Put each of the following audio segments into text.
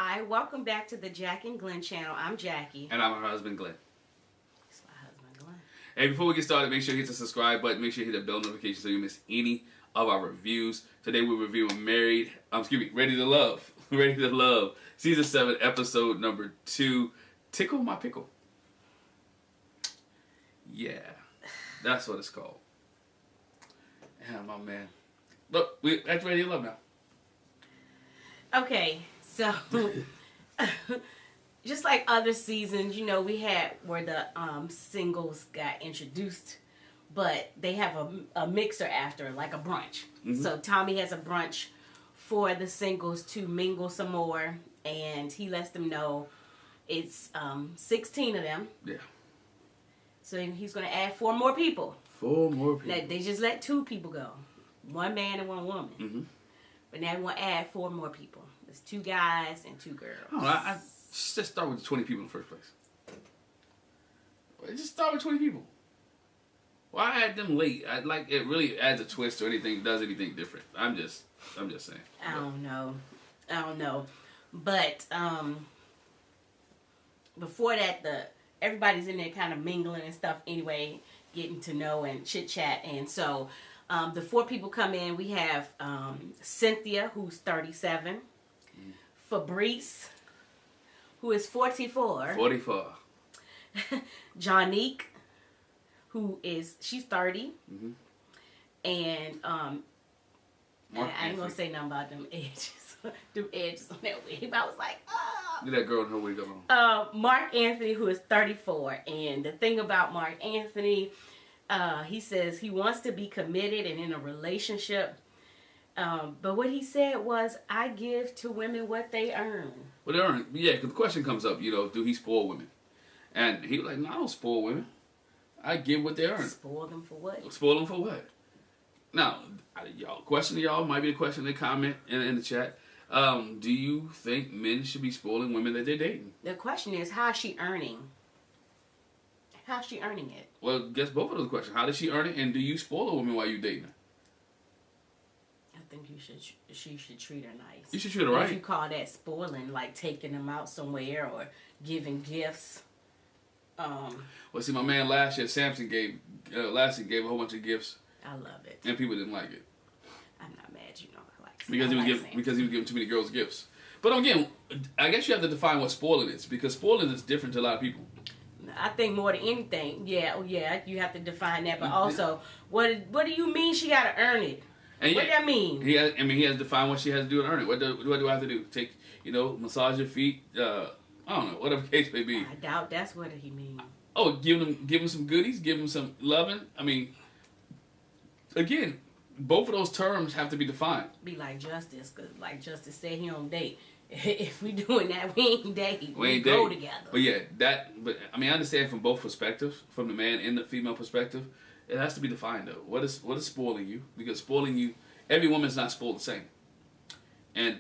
Hi, welcome back to the Jack and Glenn channel. I'm Jackie. And I'm her husband, Glenn. That's my husband, Glenn. Hey, before we get started, make sure you hit the subscribe button. Make sure you hit the bell notification so you miss any of our reviews. Today we're reviewing Ready to Love. Ready to Love. Season 7, episode number 2. Tickle My Pickle. Yeah. That's what it's called. Yeah, my man. Look, that's Ready to Love now. Okay, so just like other seasons, you know, we had where the singles got introduced, but they have a mixer after, like a brunch. Mm-hmm. So Tommy has a brunch for the singles to mingle some more, and he lets them know it's 16 of them. Yeah. So he's going to add 4 more people. 4 more people. Like, they just let 2 people go. 1 man and 1 woman. Mm-hmm. But now we want to add 4 more people. There's 2 guys and 2 girls. Oh, I just start with 20 people in the first place. Just start with 20 people. Why add them late? It really adds a twist or anything, does anything different. I'm just saying. I don't know. But before that, everybody's in there kind of mingling and stuff anyway, getting to know and chit chat, and so. The 4 people come in. We have Cynthia, who's 37. Fabrice, who is 44. 44. Jonique, she's 30. Mm-hmm. And I ain't gonna say nothing about them edges. Them edges on that wig. I was like, oh. Look at that girl in her wig on. Mark Anthony, who is 34. And the thing about Mark Anthony, he says he wants to be committed and in a relationship. But what he said was, I give to women what they earn. What they earn? Yeah, because the question comes up, do he spoil women? And he was like, no, I don't spoil women. I give what they earn. Spoil them for what? Spoil them for what? Now, question to y'all, might be a question in the comment in the chat. Do you think men should be spoiling women that they're dating? The question is, how is she earning? How's she earning it? Well, guess both of those questions. How does she earn it, and do you spoil a woman while you dating her? I think she should treat her nice. You should treat her right. If you call that spoiling, like taking them out somewhere or giving gifts. Well, see, my man last year, Samson gave a whole bunch of gifts. I love it. And people didn't like it. I'm not mad, I like it. Because he was giving too many girls gifts. But again, I guess you have to define what spoiling is, because spoiling is different to a lot of people. I think more than anything, yeah, you have to define that. But also, what do you mean she got to earn it? And what does that mean? He has to define what she has to do to earn it. What do I have to do? Take, massage your feet? I don't know, whatever the case may be. I doubt that's what he means. Oh, give him some goodies, give him some loving. I mean, again, both of those terms have to be defined. Be like Justice, because like Justice said, he don't date. If we doing that, we ain't dating. We go together. But yeah, I understand from both perspectives, from the man and the female perspective, it has to be defined though. What is spoiling you? Because spoiling you, every woman's not spoiled the same.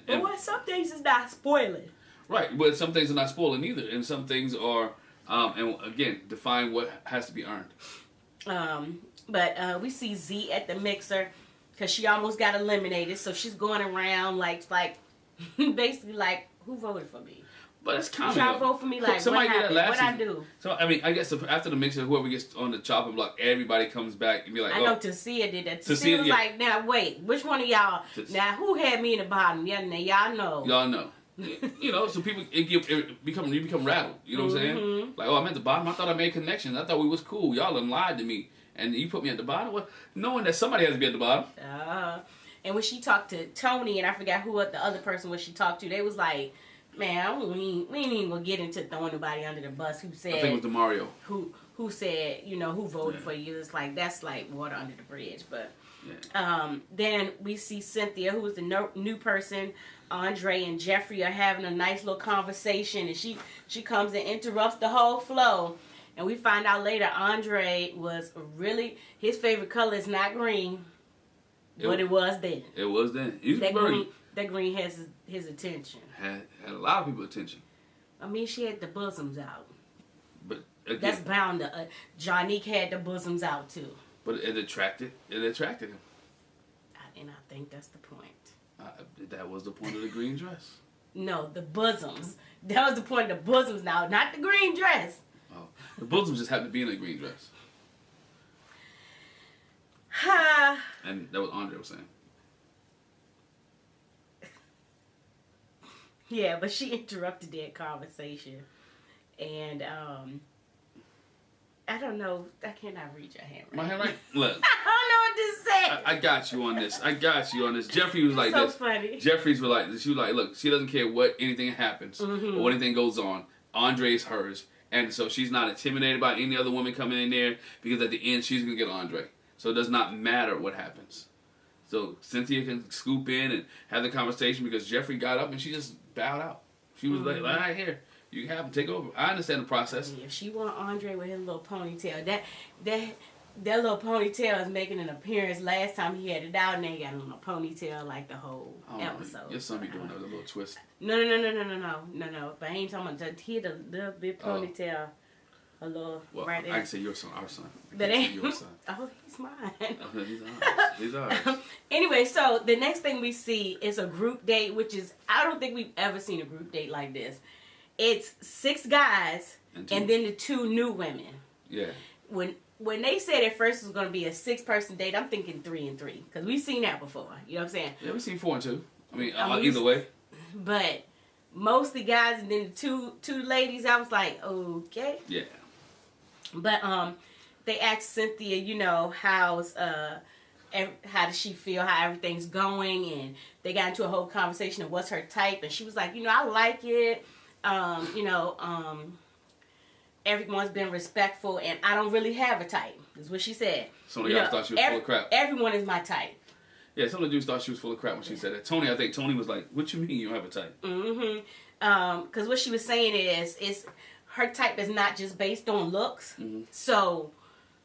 But some things is not spoiling. Right, but some things are not spoiling either, and some things are. And again, define what has to be earned. But we see Z at the mixer because she almost got eliminated, so she's going around like. Basically, like, who voted for me? But it's common. Try to vote for me, like, what happened? What I do? So, I mean, I guess after the mixer, whoever gets on the chopping block, everybody comes back and be like, I know Tasia did that. Tasia was like, now, wait, which one of y'all? Now, who had me in the bottom? Yeah, now, y'all know. Y'all know. So people, you become rattled. You know what I'm saying? Like, I'm at the bottom. I thought I made connections. I thought we was cool. Y'all done lied to me. And you put me at the bottom? Well, knowing that somebody has to be at the bottom. And when she talked to Tony, and I forgot who the other person was she talked to, they was like, man, we ain't even gonna get into throwing nobody under the bus. Who said? I think it was DeMario. Who said, who voted for you? It's like, that's like water under the bridge. But then we see Cynthia, who is the new person. Andre and Jeffrey are having a nice little conversation, and she comes and interrupts the whole flow. And we find out later Andre was his favorite color is not green. But it was then. It was then. That green has his attention. Had a lot of people's attention. I mean, she had the bosoms out. But again, that's bound to. Jonique had the bosoms out too. But it attracted him. And I think that's the point. That was the point of the green dress. No, the bosoms. That was the point of the bosoms now, not the green dress. Oh, the bosoms just happened to be in a green dress. And that was Andre was saying. Yeah, but she interrupted that conversation. And, I don't know. I cannot read your handwriting. My handwriting? Look. I don't know what to say. I got you on this. Jeffrey was like so this. Funny. Jeffrey's was like this. She was like, look, she doesn't care what anything happens or what anything goes on. Andre is hers. And so she's not intimidated by any other woman coming in there because at the end she's going to get Andre. So it does not matter what happens. So Cynthia can scoop in and have the conversation because Jeffrey got up and she just bowed out. She was like, all right, here. You can have him take over. I understand the process. If she want Andre with his little ponytail, that little ponytail is making an appearance. Last time he had it out, and they got him a ponytail like the whole episode. Your son be doing a little twist. No. But I ain't talking about he had a little bit ponytail, a little right there. I can say your son, our son. But ain't your son. Oh, he's mine. He's ours. Anyway, so the next thing we see is a group date, which is I don't think we've ever seen a group date like this. It's 6 guys and then the 2 new women. Yeah. When they said at first it was going to be a 6-person date, I'm thinking 3 and 3 because we've seen that before. You know what I'm saying? Yeah, we've seen 4 and 2. I mean either way. But mostly guys and then the two ladies. I was like, okay. Yeah. But they asked Cynthia, you know, how does she feel, how everything's going, and they got into a whole conversation of what's her type, and she was like, you know, I like it. Everyone's been respectful, and I don't really have a type. Is what she said. Some of y'all thought she was full of crap. Everyone is my type. Yeah, some of the dudes thought she was full of crap when she said that. I think Tony was like, "What you mean you don't have a type?" Because what she was saying is her type is not just based on looks. So,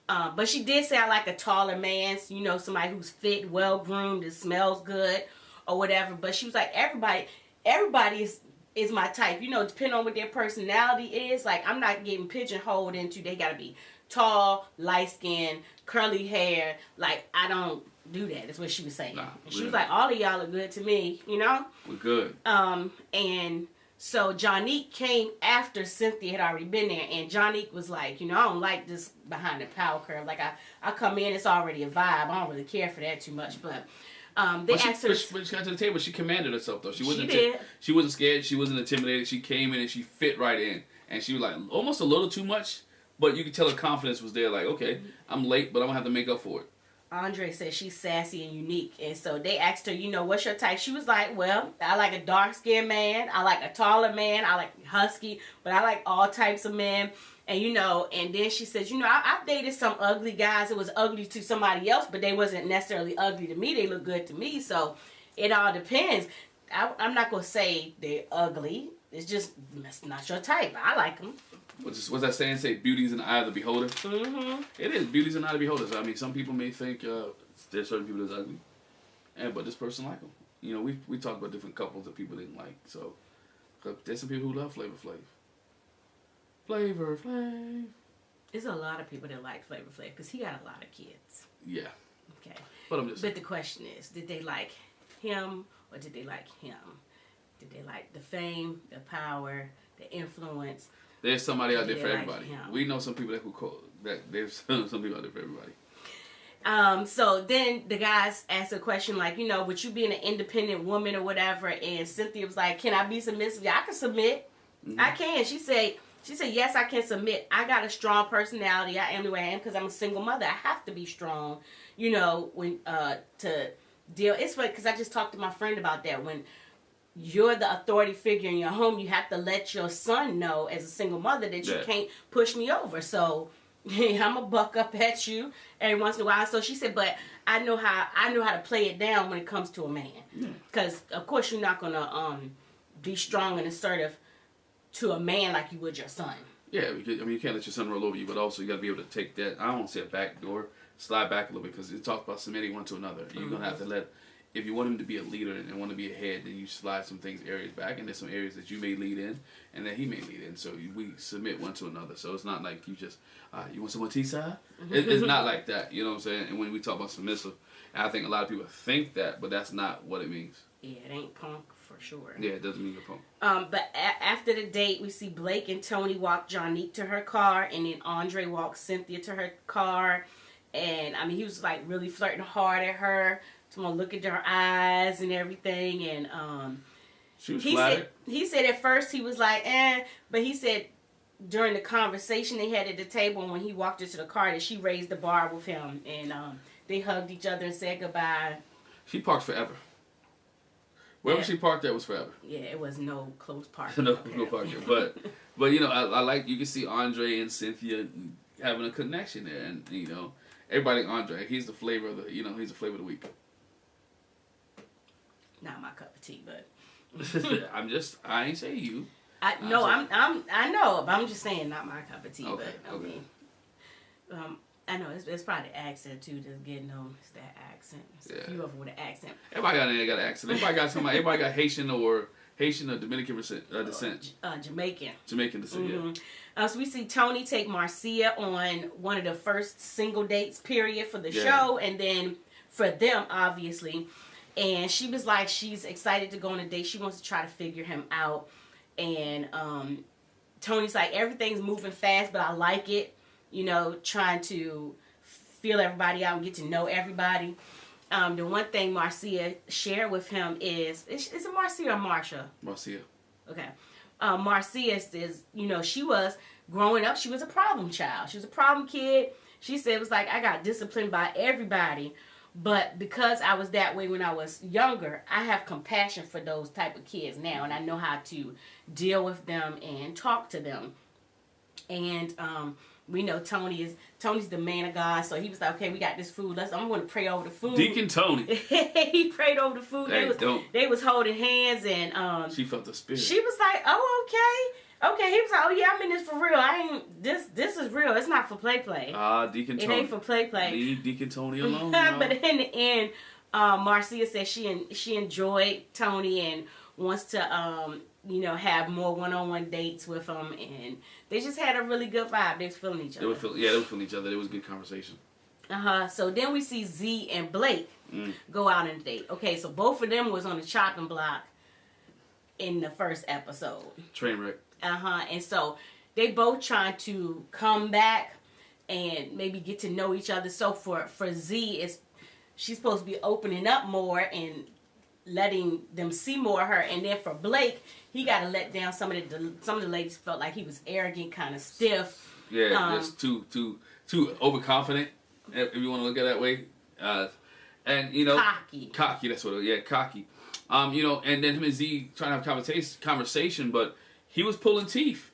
but she did say I like a taller man. So, you know, somebody who's fit, well groomed, that smells good, or whatever. But she was like, everybody is my type. You know, depending on what their personality is. Like, I'm not getting pigeonholed into they gotta be tall, light skin, curly hair. Like, I don't do that. That's what she was saying. She was like, all of y'all are good to me, you know? We're good. And so Johnnique came after Cynthia had already been there, and Johnnique was like, you know, I don't like this behind the power curve. Like, I come in, it's already a vibe. I don't really care for that too much, but they asked her. When she got to the table, she commanded herself, though. She wasn't scared. She wasn't intimidated. She came in and she fit right in. And she was like, almost a little too much, but you could tell her confidence was there. Like, okay, I'm late, but I'm going to have to make up for it. Andre said she's sassy and unique. And so they asked her, you know, what's your type? She was like, well, I like a dark-skinned man. I like a taller man. I like husky, but I like all types of men. And, you know, and then she says, you know, I've dated some ugly guys. It was ugly to somebody else, but they wasn't necessarily ugly to me. They look good to me. So it all depends. I'm not going to say they're ugly. It's just, that's not your type. I like them. What's that saying? Say beauty's in the eye of the beholder? Mm-hmm. It is. Beauty's in the eye of the beholder. So, I mean, some people may think there's certain people that's ugly. But this person like them. You know, we talk about different couples that people didn't like. So there's some people who love Flavor Flav. Flavor Flav. There's a lot of people that like Flavor Flav because he got a lot of kids. Yeah. Okay. But the question is, did they like him or did they like him? Did they like the fame, the power, the influence? There's somebody out there for everybody. We know some people that there's some people out there for everybody. So then the guys asked a question like, you know, would you be an independent woman or whatever? And Cynthia was like, can I be submissive? Yeah, I can submit. Mm-hmm. I can. She said, yes, I can submit. I got a strong personality. I am the way I am because I'm a single mother. I have to be strong, you know, when to deal. It's funny because I just talked to my friend about that. When you're the authority figure in your home, you have to let your son know as a single mother that you can't push me over. So I'm gonna buck up at you every once in a while. So she said, but I know how to play it down when it comes to a man. Because of course you're not gonna be strong and assertive to a man like you would your son. Yeah, because, I mean, you can't let your son roll over you, but also you got to be able to take that. I don't want to say a back door, slide back a little bit because it talks about submitting one to another. You're gonna have to let. If you want him to be a leader and want to be a head, then you slide some areas back, and there's some areas that you may lead in, and that he may lead in. So we submit one to another. So it's not like you just, you want someone T-side? It's not like that. You know what I'm saying? And when we talk about submissive, I think a lot of people think that, but that's not what it means. Yeah, it ain't punk, for sure. Yeah, it doesn't mean you're a punk. But after the date, we see Blake and Tony walk Jonique to her car, and then Andre walks Cynthia to her car. And, I mean, he was, like, really flirting hard at her. Someone look at her eyes and everything. And she was flattered. He said at first he was like, but he said during the conversation they had at the table when he walked into the car that she raised the bar with him. And they hugged each other and said goodbye. She parked forever. Wherever she parked at was forever. Yeah, it was no close parking. no parking. But you know, I like, you can see Andre and Cynthia having a connection there. And, you know, everybody like Andre. He's the flavor of the, you know, he's the flavor of the week. Not my cup of tea, but I ain't say you. I know, but I'm just saying not my cup of tea. Okay, but I mean, I know it's probably the accent too that's getting them. It's that accent. It's a few of them with an accent. Everybody got an accent. Everybody got Haitian or Dominican descent. Jamaican descent. Mm-hmm. Yeah. So we see Tony take Marcia on one of the first single dates period for the show, and then for them obviously. And she was like, she's excited to go on a date. She wants to try to figure him out. And Tony's like, everything's moving fast, but I like it. You know, trying to feel everybody out and get to know everybody. The one thing Marcia shared with him is it Marcia or Marsha? Marcia. Okay. Marcia is, you know, she was growing up, she was a problem child. She was a problem kid. She said it was like, I got disciplined by everybody. But because I was that way when I was younger, I have compassion for those type of kids now. And I know how to deal with them and talk to them. And we know Tony's the man of God. So he was like, okay, we got this food. I'm going to pray over the food. Deacon Tony. He prayed over the food. Hey, they was holding hands. And she felt the spirit. She was like, oh, okay. Okay, he was like, oh yeah, I'm in this for real. This is real. It's not for play. Deacon Tony. It ain't for play. Leave Deacon Tony alone. But in the end, Marcia said she enjoyed Tony and wants to you know, have more one-on-one dates with him, and they just had a really good vibe. They was feeling each other. They were feeling each other. It was a good conversation. So then we see Z and Blake go out on a date. Okay, so both of them was on the chopping block in the first episode. Train wreck. And so they both trying to come back and maybe get to know each other. So for Z, she's supposed to be opening up more and letting them see more of her. And then for Blake, he got to let down some of the ladies felt like he was arrogant, kind of stiff. Yeah, just too overconfident, if you want to look at it that way. And you know, cocky. That's what. Cocky. You know, and then him and Z trying to have conversation, but he was pulling teeth.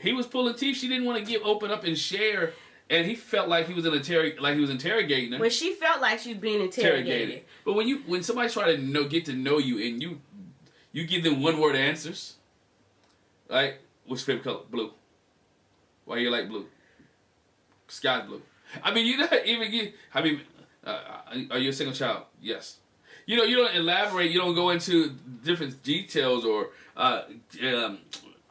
She didn't want to open up and share, and he felt like he was interrogating her. Well, she felt like she was being interrogated. But when somebody's trying to get to know you and you give them one word answers, like, what's your favorite color? Blue. Why you like blue? Sky blue. I mean, you not even are you a single child? Yes. You know, you don't elaborate. You don't go into different details or I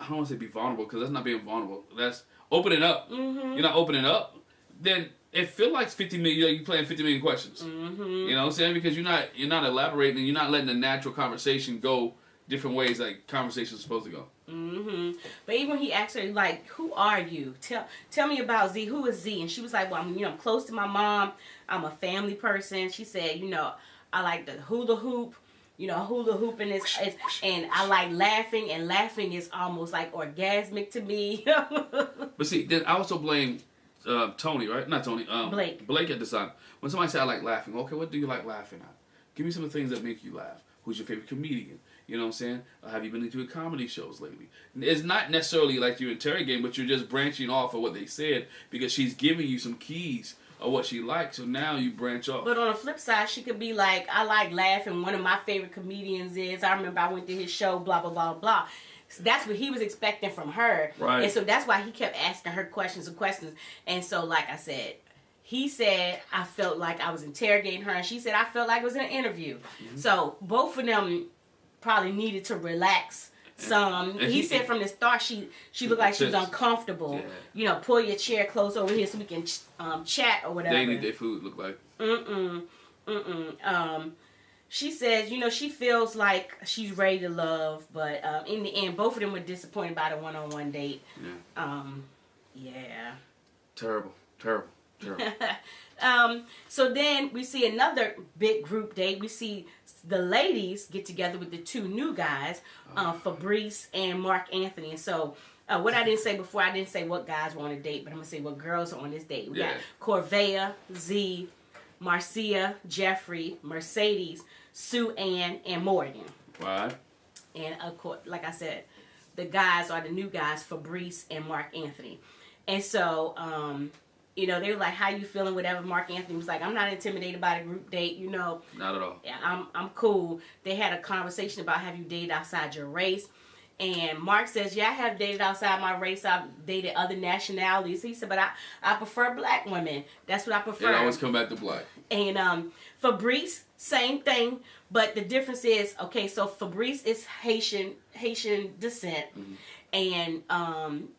don't want to say be vulnerable, because that's not being vulnerable. That's opening up. Mm-hmm. You're not opening up, then it feels like 50 million. You're playing 50 million questions. Mm-hmm. You know what I'm saying? Because you're not elaborating, and you're not letting the natural conversation go different ways like conversation's supposed to go. Mm-hmm. But even when he asked her, like, who are you? Tell me about Z. Who is Z? And she was like, well, I'm close to my mom. I'm a family person. She said, I like the hula hoop. Hula hooping is, and I like laughing, and laughing is almost like orgasmic to me. But see, then I also blame Tony, right? Not Tony. Blake at the time. When somebody said I like laughing, okay, what do you like laughing at? Give me some of the things that make you laugh. Who's your favorite comedian? You know what I'm saying? Have you been into comedy shows lately? It's not necessarily like you're interrogating, but you're just branching off of what they said, because she's giving you some keys of what she likes, so now you branch off. But on the flip side, she could be like, I like laughing. One of my favorite comedians is, I remember I went to his show, blah, blah, blah, blah. So that's what he was expecting from her. Right. And so that's why he kept asking her questions. And so, like I said, he said, I felt like I was interrogating her. And she said, I felt like it was an interview. Mm-hmm. So both of them probably needed to relax some. And he said from the start she looked like she was uncomfortable. Yeah. Pull your chair close over here so we can chat or whatever. They need their food look like. she says, she feels like she's ready to love, but in the end, both of them were disappointed by the one-on-one date. Yeah. Yeah. Terrible. So then we see another big group date. We see the ladies get together with the two new guys, Fabrice and Mark Anthony. And so what I didn't say before, I didn't say what guys were on a date, but I'm going to say what girls are on this date. We got Corvea, Z, Marcia, Jeffrey, Mercedes, Sue Ann, and Morgan. Right. And of course, like I said, the guys are the new guys, Fabrice and Mark Anthony. And so, they were like, how you feeling, whatever. Mark Anthony was like, I'm not intimidated by the group date, Not at all. Yeah, I'm cool. They had a conversation about have you dated outside your race. And Mark says, yeah, I have dated outside my race. I've dated other nationalities. He said, but I prefer black women. That's what I prefer. It always come back to black. And Fabrice, same thing. But the difference is, okay, so Fabrice is Haitian descent. Mm-hmm. And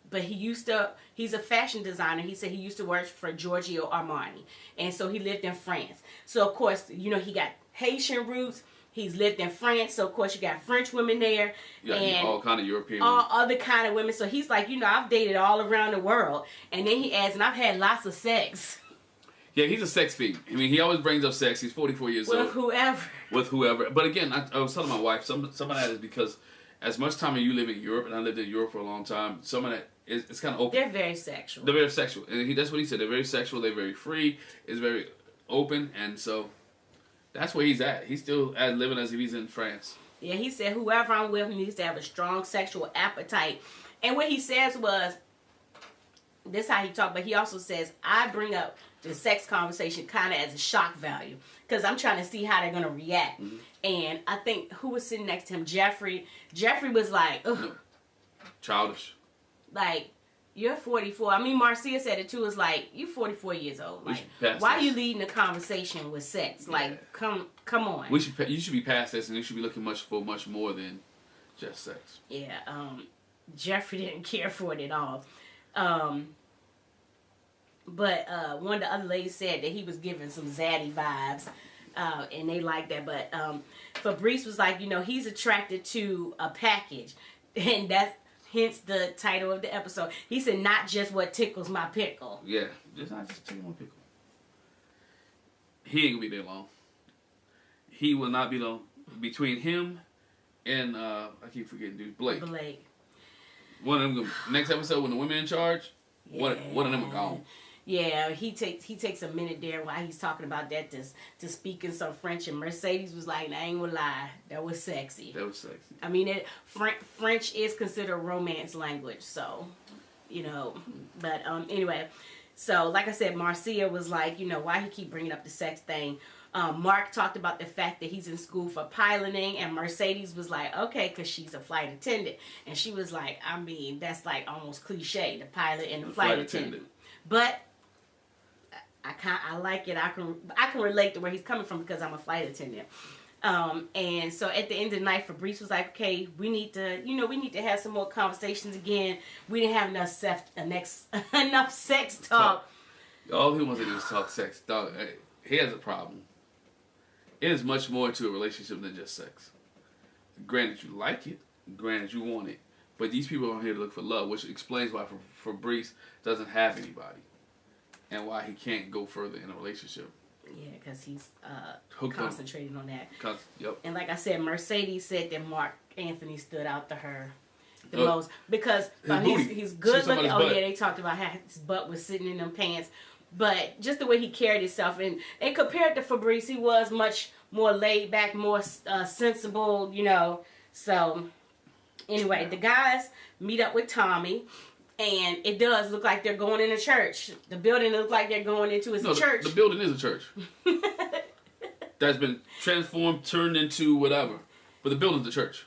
but he's a fashion designer. He said he used to work for Giorgio Armani. And so he lived in France. So of course, he got Haitian roots. He's lived in France, so of course you got French women there, and all kind of European, all other kind of women. So he's like, I've dated all around the world, and then he adds, and I've had lots of sex. Yeah, he's a sex fiend. I mean, he always brings up sex. He's 44 years old. With whoever. But again, I was telling my wife, some of that is because as much time as you live in Europe, and I lived in Europe for a long time, some of that it's kind of open. They're very sexual. They're very sexual, and that's what he said. They're very sexual. They're very free. It's very open, and so. That's where he's at. He's still living as if he's in France. Yeah, he said whoever I'm with needs to have a strong sexual appetite. And what he says was, this is how he talked, but he also says, I bring up the sex conversation kind of as a shock value. Because I'm trying to see how they're going to react. Mm-hmm. And I think, who was sitting next to him? Jeffrey. Jeffrey was like, ugh. No. Childish. Like, you're 44. I mean, Marcia said it too. It's like, you're 44 years old. Like, why are you leading the conversation with sex? Like, come on. You should be past this, and you should be looking for much more than just sex. Yeah. Jeffrey didn't care for it at all. But one of the other ladies said that he was giving some zaddy vibes, and they liked that. But Fabrice was like, he's attracted to a package, and that's. Hence the title of the episode. He said, not just what tickles my pickle. Yeah, just not just tickle my pickle. He ain't gonna be there long. He will not be long. Between him and, I keep forgetting, dude, Blake. One of them, next episode when the women in charge, one of them are gone. Yeah, he takes a minute there while he's talking about that to speak in some French, and Mercedes was like, I ain't gonna lie, that was sexy. I mean, French is considered a romance language, so, but anyway, so like I said, Marcia was like, why he keep bringing up the sex thing. Mark talked about the fact that he's in school for piloting, and Mercedes was like, okay, because she's a flight attendant, and she was like, I mean, that's like almost cliche, the pilot and the flight attendant. But I like it. I can relate to where he's coming from because I'm a flight attendant. And so at the end of the night, Fabrice was like, okay, we need to have some more conversations again. We didn't have enough sex talk. All he wants to do is talk sex. Dog, he has a problem. It is much more to a relationship than just sex. Granted, you like it. Granted, you want it. But these people are here to look for love, which explains why Fabrice doesn't have anybody. And why he can't go further in a relationship. Yeah, because he's concentrating on that. Yep. And like I said, Mercedes said that Mark Anthony stood out to her the most. Because he's good looking. Oh, yeah, they talked about how his butt was sitting in them pants. But just the way he carried himself. And compared to Fabrice, he was much more laid back, more sensible, So, anyway, the guys meet up with Tommy. And it does look like they're going in a church. The building looks like they're going into a church. The building is a church. That's been transformed, turned into whatever. But the building's a church.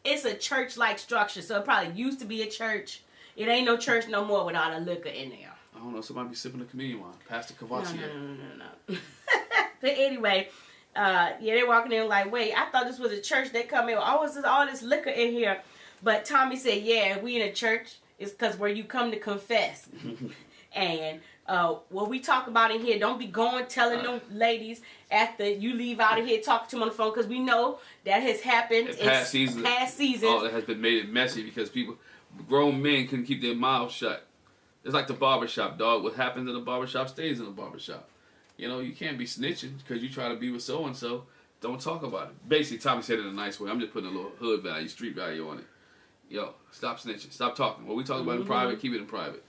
It's a church-like structure. So it probably used to be a church. It ain't no church no more without a liquor in there. I don't know. Somebody be sipping the communion wine. Pastor Cavassier. No. But anyway, they're walking in like, wait, I thought this was a church. They come in, all this liquor in here. But Tommy said, yeah, we in a church. It's because where you come to confess. And what we talk about in here, don't be going telling them ladies after you leave out of here talking to them on the phone, because we know that has happened in past seasons. Oh, it has been made messy because grown men couldn't keep their mouths shut. It's like the barbershop, dog. What happens in the barbershop stays in the barbershop. You know, you can't be snitching because you try to be with so-and-so. Don't talk about it. Basically, Tommy said it in a nice way. I'm just putting a little hood value, street value on it. Yo, stop snitching. Stop talking. What we talk about in private, keep it in private.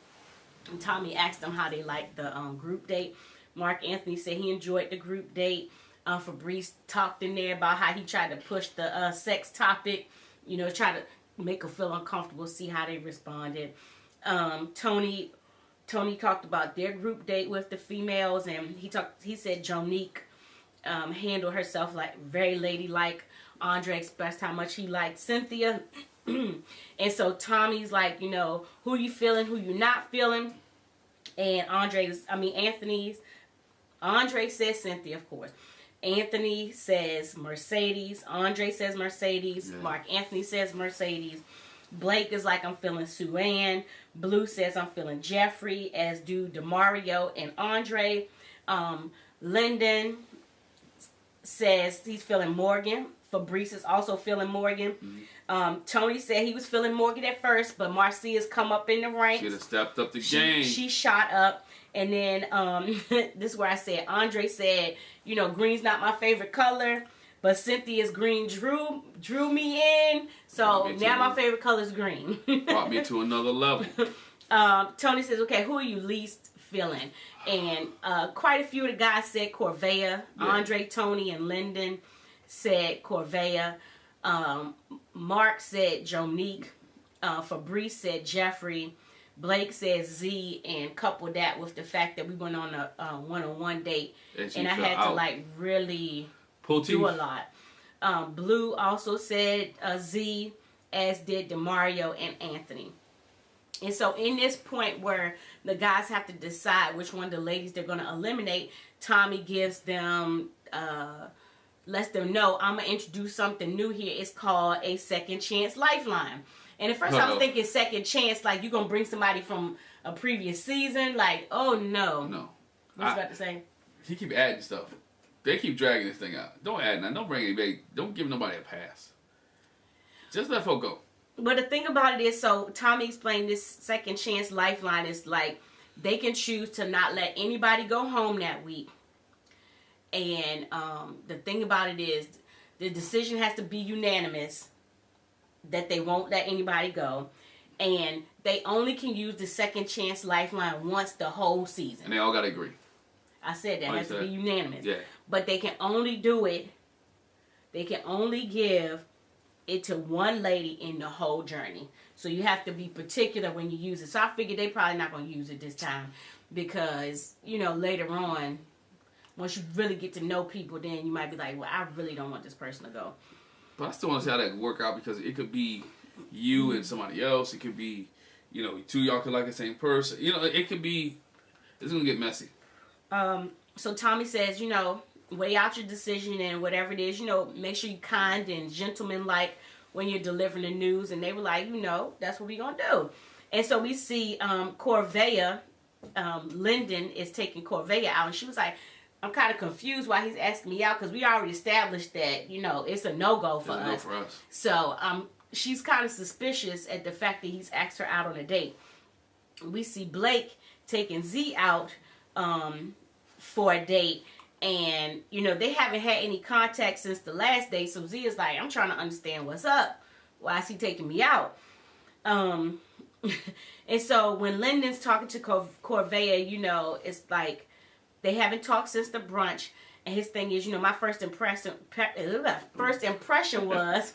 And Tommy asked them how they liked the group date. Mark Anthony said he enjoyed the group date. Fabrice talked in there about how he tried to push the sex topic. You know, try to make her feel uncomfortable, see how they responded. Tony talked about their group date with the females, and he said Jonique handled herself like very ladylike. Andre expressed how much he liked Cynthia. And so Tommy's like, you know, who you feeling, who you not feeling. And Andre says Cynthia, of course. Anthony says Mercedes. Andre says Mercedes. Yeah. Mark Anthony says Mercedes. Blake is like, I'm feeling Sue-Ann. Blue says, I'm feeling Jeffrey, as do DeMario and Andre. Lyndon says he's feeling Morgan. Fabrice is also feeling Morgan. Tony said he was feeling Morgan at first, but Marcia's come up in the ranks. Should have stepped up the game. She shot up. And then this is where I said, Andre said, you know, green's not my favorite color, but Cynthia's green drew me in. So now my favorite color is green. Brought me to another level. Tony says, okay, who are you least feeling? And quite a few of the guys said Corvea. Yeah. Andre, Tony, and Lyndon said Corvea. Mark said Jonique. Fabrice said Jeffrey. Blake says Z, and couple that with the fact that we went on a one-on-one date, and I had to like really do a lot. Blue also said Z, as did DeMario and Anthony. And so in this point where the guys have to decide which one of the ladies they're going to eliminate, Tommy gives them, lets them know, I'm going to introduce something new here. It's called a second chance lifeline. And at first I was thinking second chance, like you're going to bring somebody from a previous season. Like, oh no. No. What you about to say? He keep adding stuff. They keep dragging this thing out. Don't add nothing. Don't bring anybody. Don't give nobody a pass. Just let folk go. But the thing about it is, so Tommy explained this second chance lifeline is like they can choose to not let anybody go home that week. And the thing about it is the decision has to be unanimous that they won't let anybody go. And they only can use the second chance lifeline once the whole season. And they all got to agree. I said that has to be unanimous. Yeah. But they can only do it, they can only give it to one lady in the whole journey. So you have to be particular when you use it. So I figured they probably not going to use it this time. Because, you know, later on, once you really get to know people, then you might be like, well, I really don't want this person to go. But I still want to see how that could work out, because it could be you and somebody else. It could be, you know, two y'all could like the same person. You know, it could be, it's going to get messy. So Tommy says, you know, weigh out your decision and whatever it is, you know, make sure you're kind and gentlemanlike when you're delivering the news. And they were like, you know, that's what we're going to do. And so we see Corvea, Lyndon is taking Corvea out. And she was like, I'm kind of confused why he's asking me out, because we already established that, you know, it's a no-go for us. So she's kind of suspicious at the fact that he's asked her out on a date. We see Blake taking Z out for a date. And, you know, they haven't had any contact since the last date. So Z is like, I'm trying to understand what's up. Why is he taking me out? And so when Lyndon's talking to Corvea, you know, it's like, they haven't talked since the brunch, and his thing is, you know, my first impression was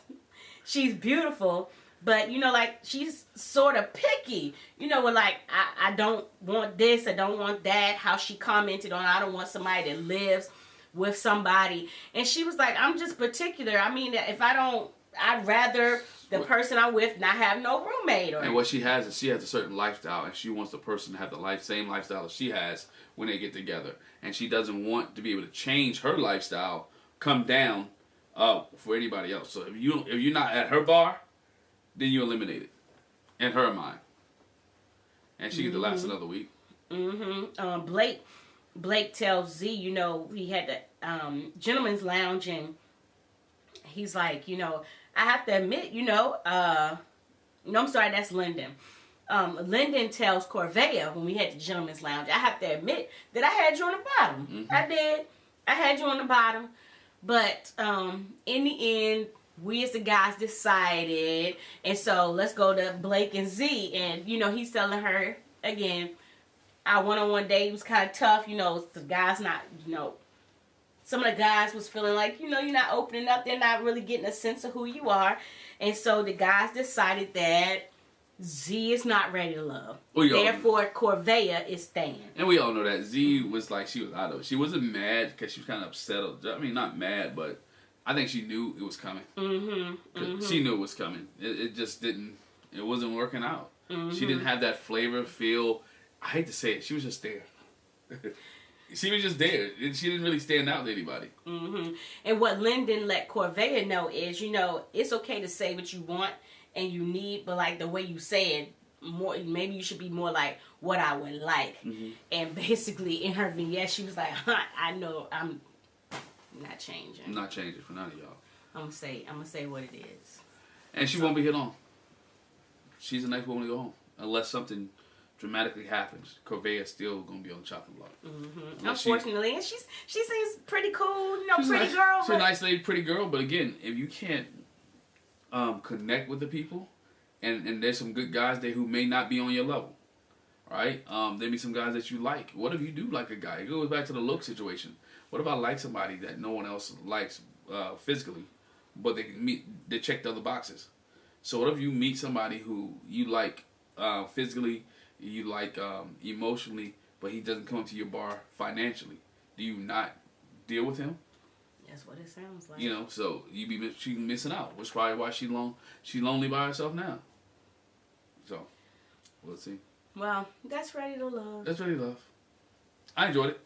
she's beautiful, but, you know, like, she's sort of picky. You know, with like, I don't want this, I don't want that, how she commented on, I don't want somebody that lives with somebody. And she was like, I'm just particular. I mean, if I don't, I'd rather the person I'm with not have no roommate. And what she has is she has a certain lifestyle, and she wants the person to have the same lifestyle that she has when they get together. And she doesn't want to be able to change her lifestyle, come down for anybody else. So if you're not at her bar, then you eliminate it in her mind. And she get to last another week. Blake tells Z, you know, he had the gentleman's lounge, and he's like, you know, I have to admit, you know, no, I'm sorry, that's Lyndon. Lyndon tells Corvea when we had the gentleman's lounge, I have to admit that I had you on the bottom. I did. I had you on the bottom. But in the end, we as the guys decided, and so let's go to Blake and Z, and you know, he's telling her again, our one-on-one date was kind of tough, you know, the guys not, you know, some of the guys was feeling like, you know, you're not opening up, they're not really getting a sense of who you are, and so the guys decided that Z is not ready to love. Therefore, Corvea is staying. And we all know that Z was like, she was out of it. She wasn't mad because she was kind of upset. I mean, not mad, but I think she knew it was coming. She knew it was coming. It just didn't, it wasn't working out. She didn't have that flavor, feel. I hate to say it, she was just there. She was just there. She didn't really stand out to anybody. And what Lyndon let Corvea know is, you know, it's okay to say what you want and you need, but like the way you say it, more, maybe you should be more like what I would like. And basically in her vignette, she was like, I know I'm not changing. I'm not changing for none of y'all. I'm gonna say what it is. And she won't be hit on. She's a nice woman to go home. Unless something dramatically happens, Corvea's still gonna be on the chopping block. Unfortunately, and she seems pretty cool, you know, pretty nice, girl. She's a nice lady, pretty girl. But again, if you can't connect with the people, and there's some good guys there who may not be on your level, right? There be some guys that you like. What if you do like a guy? It goes back to the look situation. What if I like somebody that no one else likes physically, but they check the other boxes? So what if you meet somebody who you like physically, you like emotionally, but he doesn't come to your bar financially? Do you not deal with him? That's what it sounds like. You know, so she missing out. Which is probably why she's lonely by herself now. So we'll see. Well, that's Ready to Love. That's Ready to Love. I enjoyed it.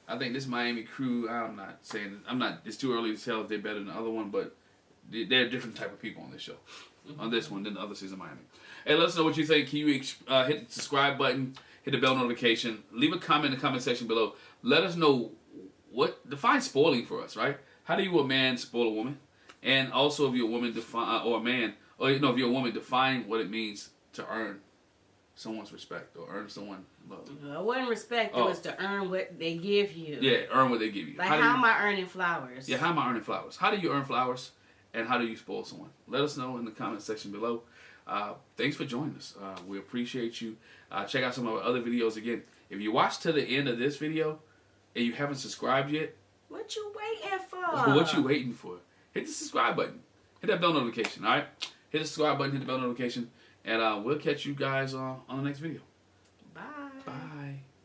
I think this Miami crew, it's too early to tell if they're better than the other one, but they're a different type of people on this show. On this one than the other season of Miami. Hey, let us know what you think. Can you hit the subscribe button, hit the bell notification, leave a comment in the comment section below. Let us know define spoiling for us, right? How do you, a man, spoil a woman? And also, if you're a woman, or a man, or if you're a woman, define what it means to earn someone's respect or earn someone's love. It wasn't respect, it was to earn what they give you. Yeah, earn what they give you. Like, how am I earning flowers? Yeah, how am I earning flowers? How do you earn flowers? And how do you spoil someone? Let us know in the comment section below. Thanks for joining us. We appreciate you. Check out some of our other videos. Again, if you watch to the end of this video and you haven't subscribed yet, what you waiting for? What you waiting for? Hit the subscribe button. Hit that bell notification, all right? Hit the subscribe button, hit the bell notification, and we'll catch you guys on the next video.